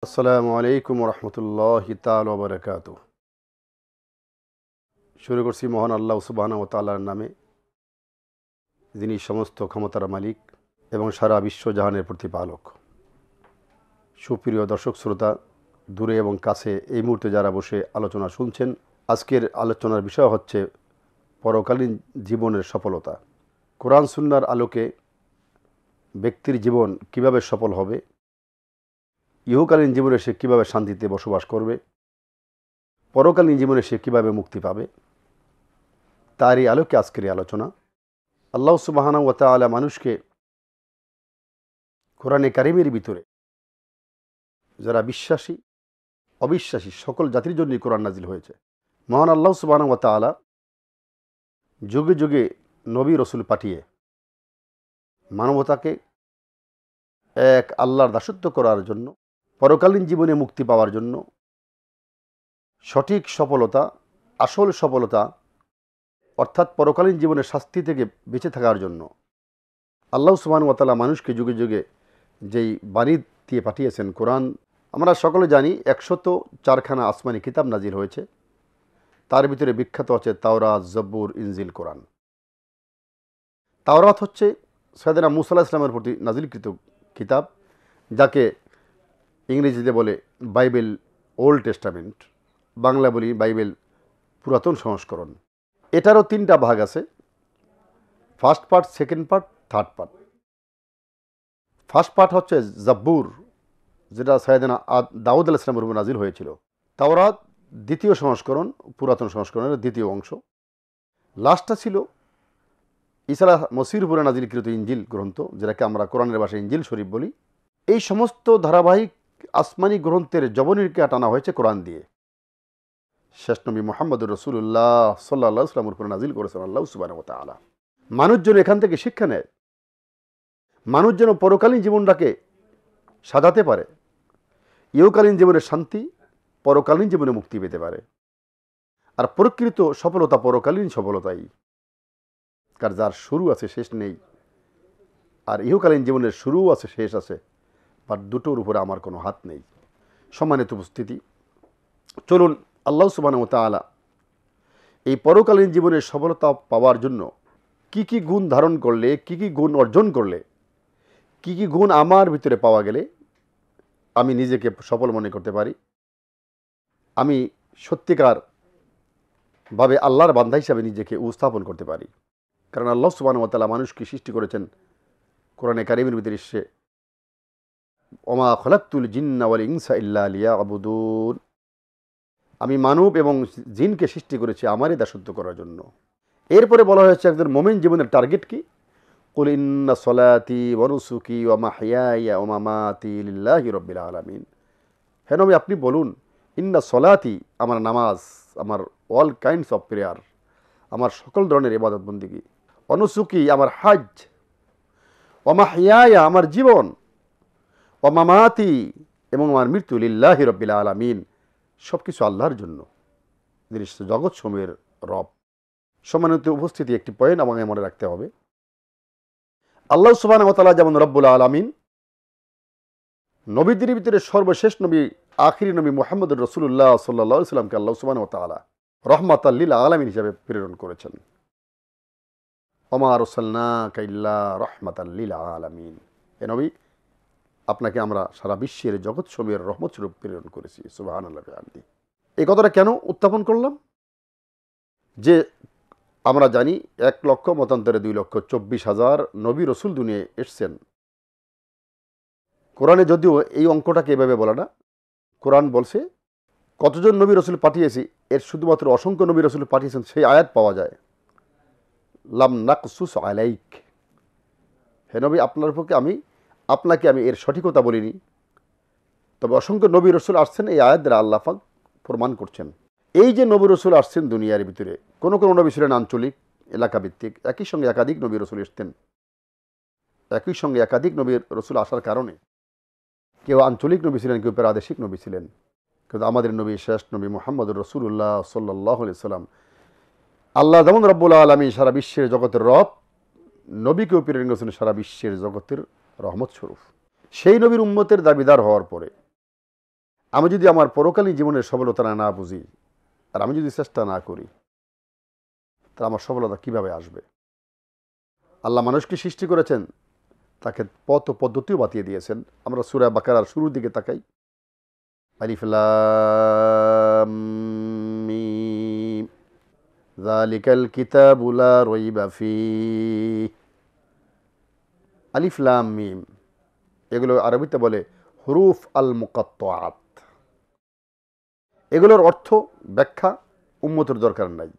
আসসালামু আলাইকুম রহমতুল্লাহি তাআলা ওয়া বারাকাতুহু। শুরু করছি মহান আল্লাহ সুবহানাহু ওয়া তাআলার নামে, যিনি সমস্ত ক্ষমতার মালিক এবং সারা বিশ্বজাহানের প্রতিপালক। সুপ্রিয় দর্শক শ্রোতা, দূরে এবং কাছে এই মুহূর্তে যারা বসে আলোচনা শুনছেন, আজকের আলোচনার বিষয় হচ্ছে পরকালীন জীবনের সফলতা। কোরআন সুন্নাহর আলোকে ব্যক্তির জীবন কিভাবে সফল হবে, ইহকালীন জীবনে সে কীভাবে শান্তিতে বসবাস করবে, পরকালীন জীবনে সে কীভাবে মুক্তি পাবে, তারই আলোকে আজকের এই আলোচনা। আল্লাহ সুবহানাহু ওয়া তাআলা মানুষকে কোরআনে কারিমের ভিতরে যারা বিশ্বাসী অবিশ্বাসী সকল জাতির জন্যই কোরআন নাজিল হয়েছে। মহান আল্লাহ সুবহানাহু ওয়া তাআলা যুগে যুগে নবী রসুল পাঠিয়ে মানবতাকে এক আল্লাহর দাসত্ব করার জন্য, পরকালীন জীবনে মুক্তি পাওয়ার জন্য, সঠিক সফলতা, আসল সফলতা অর্থাৎ পরকালীন জীবনের শাস্তি থেকে বেঁচে থাকার জন্য আল্লাহ সুবহানাহু ওয়া তাআলা মানুষকে যুগে যুগে যেই বাণী দিয়ে পাঠিয়েছেন কোরআন। আমরা সকলে জানি 104খানা আসমানি কিতাব নাজিল হয়েছে। তার ভিতরে বিখ্যাত আছে তাওরাত, জব্বুর, ইনজিল, কোরআন। তাওরাত হচ্ছে সৈয়দনা মূসা আলাইহিস সালামের প্রতি নাজিলকৃত কিতাব, যাকে ইংরেজিতে বলে বাইবেল, ওল্ড টেস্টামেন্ট, বাংলা বলি বাইবেল পুরাতন সংস্করণ। এটারও 3টা ভাগ আছে, first part, second part, third part. First part হচ্ছে জব্বুর, যেটা সৈয়দনা দাউদ আলাইহিস সালামের উপর নাজিল হয়েছিল। তাওরাত দ্বিতীয় সংস্করণ, পুরাতন সংস্করণের দ্বিতীয় অংশ। লাস্টটা ছিল ঈসা মসির উপরে নাজিলকৃত ইনজিল গ্রন্থ, যেটাকে আমরা কোরআনের ভাষায় ইনজিল শরীফ বলি। এই সমস্ত ধারাবাহিক আসমানি গ্রন্থের জবনিকা টানা হয়েছে কোরআন দিয়ে। শেষ নবী মুহাম্মদুর রাসূলুল্লাহ সাল্লাল্লাহু আলাইহি ওয়াসাল্লামের উপরে নাজিল করেছেন আল্লাহ সুবহানাহু ওয়া তাআলা। মানুষ যেন এখান থেকে শিক্ষা নেয়, মানুষ যেন পরকালীন জীবনটাকে সাজাতে পারে, ইহকালীন জীবনের শান্তি, পরকালীন জীবনে মুক্তি পেতে পারে। আর প্রকৃত সফলতা পরকালীন সফলতাই, কার যার শুরু আছে শেষ নেই, আর ইহকালীন জীবনের শুরু আছে শেষ আছে, বাট দুটোর উপরে আমার কোনো হাত নেই। সম্মানিত উপস্থিতি, চলুন আল্লাহ সুবহানাহু ওয়া তাআলা এই পরকালীন জীবনের সফলতা পাওয়ার জন্য কি কি গুণ ধারণ করলে, কি কি গুণ অর্জন করলে, কি কি গুণ আমার ভিতরে পাওয়া গেলে আমি নিজেকে সফল মনে করতে পারি, আমি সত্যিকার ভাবে আল্লাহর বান্দা হিসাবে নিজেকে উপস্থাপন করতে পারি। কারণ আল্লাহ সুবহানাহু ওয়া তাআলা মানুষকে সৃষ্টি করেছেন কোরআনে কারিমের ভিতরে এসে, ওমা খলাকতুল জিন্না ওয়াল ইনসা ইল্লা লিয়াবুদুন, আমি মানব এবং জিনকে সৃষ্টি করেছি আমারই দাসত্ব করার জন্য। এরপরে বলা হয়েছে একজন মুমিন জীবনের টার্গেট কি, কুল ইন্না সলাতি ওয়া নুসুকি ওয়া মাহইয়ায়া ওয়া মামাতি লিল্লাহি রাব্বিল আলামিন। হে নবী, আপনি বলুন, ইন্না সলাতি, আমার নামাজ, আমার অল কাইন্ডস অফ প্রেয়ার, আমার সকল ধরনের ইবাদত বন্দেগী, ওয়া নুসুকি, আমার হজ, ওয়া মাহইয়ায়া, আমার জীবন, ওয়া মামাতি, এবং আমার মৃত্যু, লিল্লাহি রাব্বিল আলামিন, সব কিছু আল্লাহর জন্য, যিনি জগৎ সমূহের রব। সম্মানিত উপস্থিতি, একটি পয়েন্ট আমাকে মনে রাখতে হবে, আল্লাহ সুবহানাহু ওয়া তাআলা যেমন রব্বুল আলামিন, নবীদের ভিতরে সর্বশেষ নবী, আখিরি নবী মুহাম্মদুর রাসূলুল্লাহ সাল্লাল্লাহু আলাইহি ওয়াসাল্লামকে আল্লাহ সুবহানাহু ওয়া তাআলা রাহমাতাল লিল আলামিন হিসেবে প্রেরণ করেছেন। ওমা আরসালনাকা ইল্লা রাহমাতাল লিল আলামিন। হে নবী, আপনাকে আমরা সারা বিশ্বের জগৎ সমূহের রহমত স্বরূপ প্রেরণ করেছি। সুবহানাল্লাহি ওয়া বিহামদিহি। এই কথাটা কেন উত্থাপন করলাম? যে আমরা জানি 1 লক্ষ মতান্তরে 2,24,000 নবী রসুল দুনিয়ায় এসছেন। কোরআনে যদিও এই অঙ্কটাকে এভাবে বলে না, কোরআন বলছে কতজন নবী রসুল পাঠিয়েছি, এর শুধুমাত্র অসংখ্য নবী রসুল পাঠিয়েছেন সেই আয়াত পাওয়া যায়, লাম নাকসুস আলাইক। হে নবী, আপনাকে আমি এর সঠিকতা বলিনি, তবে অসংখ্য নবী রসুল আসছেন, এই আয়াত দ্বারা আল্লাহ পাক প্রমাণ করছেন। এই যে নবী রসুল আসছেন দুনিয়ার ভিতরে, কোনো কোনো নবী ছিলেন আঞ্চলিক, এলাকাভিত্তিক, একই সঙ্গে একাধিক নবী রসুল এসতেন। একই সঙ্গে একাধিক নবী রসুল আসার কারণে কেউ আঞ্চলিক নবী ছিলেন, কেউ প্রাদেশিক নবী ছিলেন। কিন্তু আমাদের নবী, শেষ নবী মুহাম্মদুর রাসূলুল্লাহ সাল্লাল্লাহু আলাইহি ওয়াসাল্লাম, আল্লাহ যেমন রব্বুল আলামিন সারা বিশ্বের জগতের রব, নবীকেও প্রেরণ করেছেন সারা বিশ্বের জগতের রহমত স্বরূপ। সেই নবীর উম্মতের দাবিদার হওয়ার পরে আমি যদি আমার পরকালীন জীবনের সফলতা না বুঝি আর আমি যদি চেষ্টা না করি, তাহলে আমার সফলতা কিভাবে আসবে? আল্লাহ মানুষকে সৃষ্টি করেছেন, তাকে পথ ও পদ্ধতিও বাতিয়ে দিয়েছেন। আমরা সূরা বাকারার শুরুর দিকে তাকাই। আলিফ লাম মিম যালিকাল কিতাবু লা রাইবা ফীহ। আলিফ লাম মিম, এগুলো আরবিতে বলে হুরুফ আল মুকাত্তাআত। এগুলোর অর্থ ব্যাখ্যা উম্মতের দরকার নাই।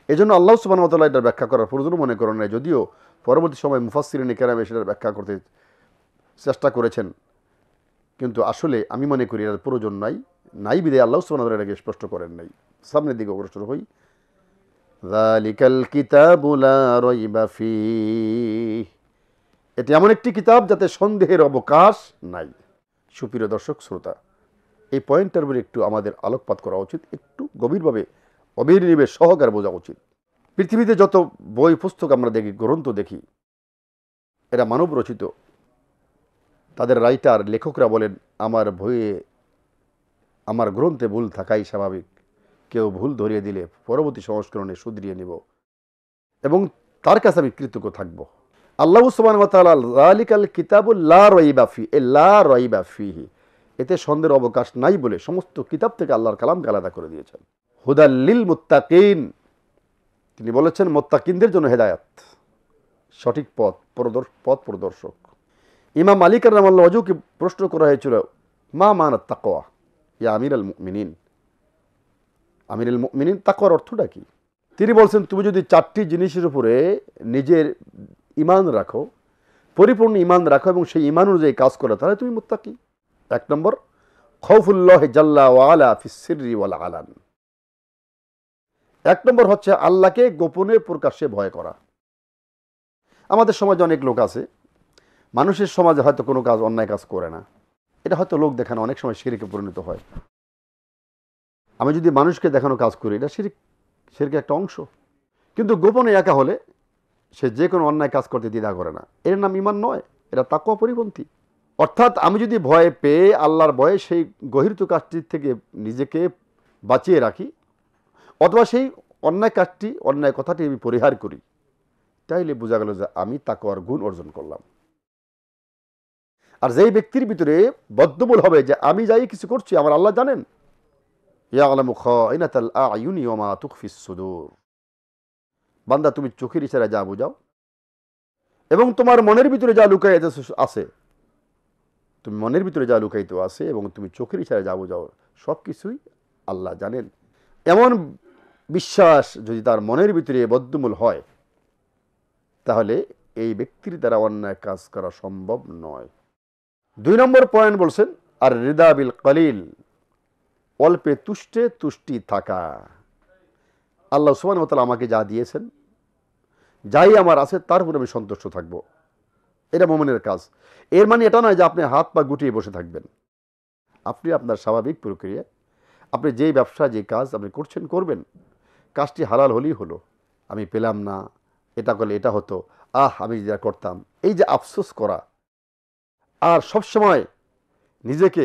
এজন্য আল্লাহ সুবহানাহু ওয়া তাআলা এটার ব্যাখ্যা করার প্রয়োজন মনে করেন নাই, যদিও পরবর্তী সময় মুফাসসিরিনে কেরাম সেটার ব্যাখ্যা করতে চেষ্টা করেছেন। কিন্তু আসলে আমি মনে করি এর প্রয়োজন নাই বিধায় আল্লাহ সুবহানাহু ওয়া তাআলা এটাকে স্পষ্ট করেন নাই। সামনের দিকে অগ্রসর হই। যালিকাল কিতাবু লা রাইবা ফীহ, এটি এমন একটি কিতাব যাতে সন্দেহের অবকাশ নাই। সুপ্রিয় দর্শক শ্রোতা, এই পয়েন্টটার উপরে একটু আমাদের আলোকপাত করা উচিত, একটু গভীরভাবে অবিনিবেশ সহকারে বোঝা উচিত। পৃথিবীতে যত বই পুস্তক আমরা দেখি, গ্রন্থ দেখি, এরা মানব রচিত। তাদের রাইটার লেখকরা বলেন, আমার বইয়ে আমার গ্রন্থে ভুল থাকাই স্বাভাবিক, কেউ ভুল ধরিয়ে দিলে পরবর্তী সংস্করণে শুধরিয়ে নিব এবং তার কাছে আমি কৃতজ্ঞ থাকব। আল্লাহ সুবহানাহু ওয়া তাআলা যালিকাল কিতাবুল লা রাইবা ফীহ, এ লা রাইবা ফীহ, এতে সন্দেহের অবকাশ নাই বলে সমস্ত কিতাব থেকে আল্লাহর কালামকে আলাদা করে দিয়েছেন। হুদাল লিল মুত্তাকিন, তিনি বলেছেন মুত্তাকিনদের জন্য হেদায়েত, সঠিক পথ প্রদর্শক। ইমাম মালিক রাহিমাহুল্লাহ ওয়াজুকে প্রশ্ন করা হয়েছিল, মা মানাত তাকওয়া ইয়া আমিরুল মুমিনিন, আমিরুল মুমিনিন তাকওয়ার অর্থটা কি? তিনি বলছেন, তুমি যদি চারটি জিনিসের উপরে নিজের ঈমান রাখো, পরিপূর্ণ ঈমান রাখো এবং সেই ঈমান অনুযায়ী কাজ করো, তাহলে তুমি মুত্তাকি। এক নম্বর, খাউফুল্লাহি জাল্লা ওয়া আলা ফিস সিররি ওয়াল আলান। এক নম্বর হচ্ছে আল্লাহকে গোপনে প্রকাশ্যে ভয় করা। আমাদের সমাজে অনেক লোক আছে, মানুষের সমাজে হয়তো কোনো কাজ, অন্যায় কাজ করে না, এটা হয়তো লোক দেখানো অনেক সময় শিরকে পরিণত হয়। আমি যদি মানুষকে দেখানো কাজ করি, এটা শিরকের একটা অংশ। কিন্তু গোপনে একা হলে সে যে কোনো অন্যায় কাজ করতে দ্বিধা করে না, এর নাম ঈমান নয়, এটা তাকওয়া পরিপন্থী। অর্থাৎ আমি যদি ভয় পেয়ে আল্লাহর ভয়ে সেই গহিরত কাজটির থেকে নিজেকে বাঁচিয়ে রাখি, অথবা সেই অন্যায় কাজটি, অন্যায় কথাটি আমি পরিহার করি, তাইলে বোঝা গেল যে আমি তাকওয়ার গুণ অর্জন করলাম। আর যেই ব্যক্তির ভিতরে বদ্ধমূল হবে যে আমি যাই কিছু করছি আমার আল্লাহ জানেন, ইয়ালামু খাইনাতাল আয়ুনি ওয়া মা তুখফিস সুদূর, বান্দা তুমি চোখের ইশারায় যা বুঝাও এবং তোমার মনের ভিতরে যা লুকায়িত আছে, তুমি মনের ভিতরে যা লুকায়িত আছে এবং তুমি চোখের ইশারায় যা বুঝাও, সব কিছুই আল্লাহ জানেন। এমন বিশ্বাস যদি তার মনের ভিতরে বদ্ধমূল হয়, তাহলে এই ব্যক্তির দ্বারা অন্যায় কাজ করা সম্ভব নয়। 2 নম্বর পয়েন্ট বলছেন, আর রিদা বিল কলিল, অল্পে তুষ্টি থাকা। আল্লাহ সুবহানাহু ওয়া তাআলা আমাকে যা দিয়েছেন, যাই আমার আছে তার উপর আমি সন্তুষ্ট থাকব, এটা মুমিনের কাজ। এর মানে এটা নয় যে আপনি হাত পা গুটিয়ে বসে থাকবেন। আপনি আপনার স্বাভাবিক প্রক্রিয়া, আপনি যেই ব্যবসা, যে কাজ আপনি করবেন, কাজটি হালাল হলেই হলো। আমি পেলাম না, এটা করলে এটা হতো, আমি যা করতাম, এই যে আফসোস করা আর সবসময় নিজেকে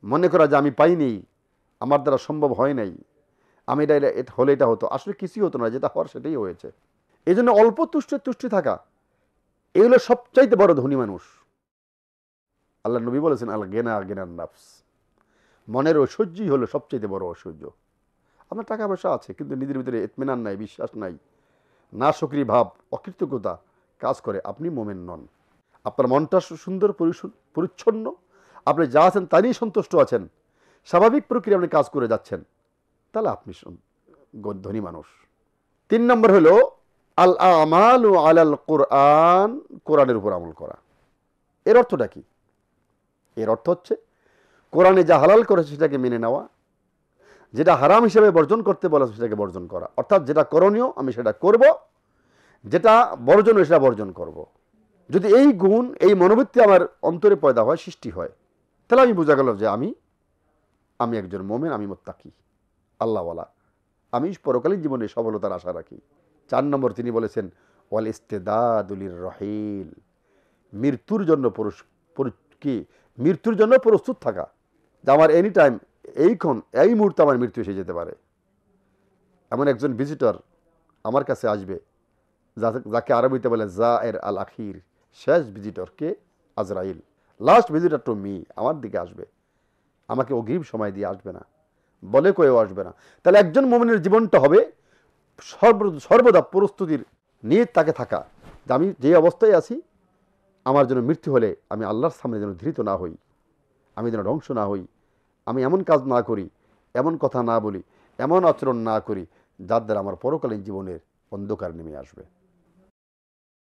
মনে করা যে আমি পাইনি, আমার দ্বারা সম্ভব হয় নাই, আমি এটা হলে এটা হতো, আসলে কিছুই হতো না, যেটা হওয়ার সেটাই হয়েছে। এই জন্য অল্প তুষ্টি থাকা, এগুলো সবচাইতে বড় ধনী মানুষ। আল্লাহ নবী বলেছেন, আল গিনা গিনান নাফস, মনের ঐশ্বর্যই হলো সবচাইতে বড় ঐশ্বর্য। আপনার টাকা পয়সা আছে কিন্তু নিজের ভিতরে ইতমিনান নাই, বিশ্বাস নাই, না শুকরি ভাব, অকৃতজ্ঞতা কাজ করে, আপনি মোমেন নন। আপনার মনটা সুন্দর পরিচ্ছন্ন, আপনি যা আছেন তা নিয়ে সন্তুষ্ট আছেন, স্বাভাবিক প্রক্রিয়া আপনি কাজ করে যাচ্ছেন, তাহলে আপনি ধনী মানুষ। 3 নম্বর হলো আল আমালু আলাল কোরআন, কোরআনের উপর আমল করা। এর অর্থটা কি? এর অর্থ হচ্ছে কোরআনে যা হালাল করেছে সেটাকে মেনে নেওয়া, যেটা হারাম হিসেবে বর্জন করতে বলেছে সেটাকে বর্জন করা। অর্থাৎ যেটা করণীয় আমি সেটা করব, যেটা বর্জনীয় সেটা বর্জন করব। যদি এই গুণ, এই মনোবৃত্তি আমার অন্তরে পয়দা হয়, সৃষ্টি হয়, তাহলে আমি বোঝা গেল যে আমি একজন মোমেন, আমি মুত্তাকি, আল্লাহওয়ালা, আমি পরকালীন জীবনে সফলতার আশা রাখি। 4 নম্বর তিনি বলেছেন, ওয়াল ইস্তেদাদু লিররহিল, মৃত্যুর জন্য প্রস্তুত থাকা। যে আমার এনি টাইম এই মুহূর্তে আমার মৃত্যু এসে যেতে পারে। এমন একজন ভিজিটর আমার কাছে আসবে, যাকে আরবিতে বলে জায়ের আল আখির, শেষ ভিজিটর কে? আজরাইল। লাস্ট ভিজিটর টু মি, আমার দিকে আসবে, আমাকে অগ্রিম সময় দিয়ে আসবে না, বলে কয়েও আসবে না। তাহলে একজন মুমিনের জীবনটা হবে সর্বদা প্রস্তুতির নিয়ে তাকে থাকা, যে আমি যে অবস্থায় আছি, আমার জন্য মৃত্যু হলে আমি আল্লাহর সামনে যেন ধৃত না হই, আমি যেন ধ্বংস না হই, আমি এমন কাজ না করি, এমন কথা না বলি, এমন আচরণ না করি যার দ্বারা আমার পরকালীন জীবনের অন্ধকার নেমে আসবে।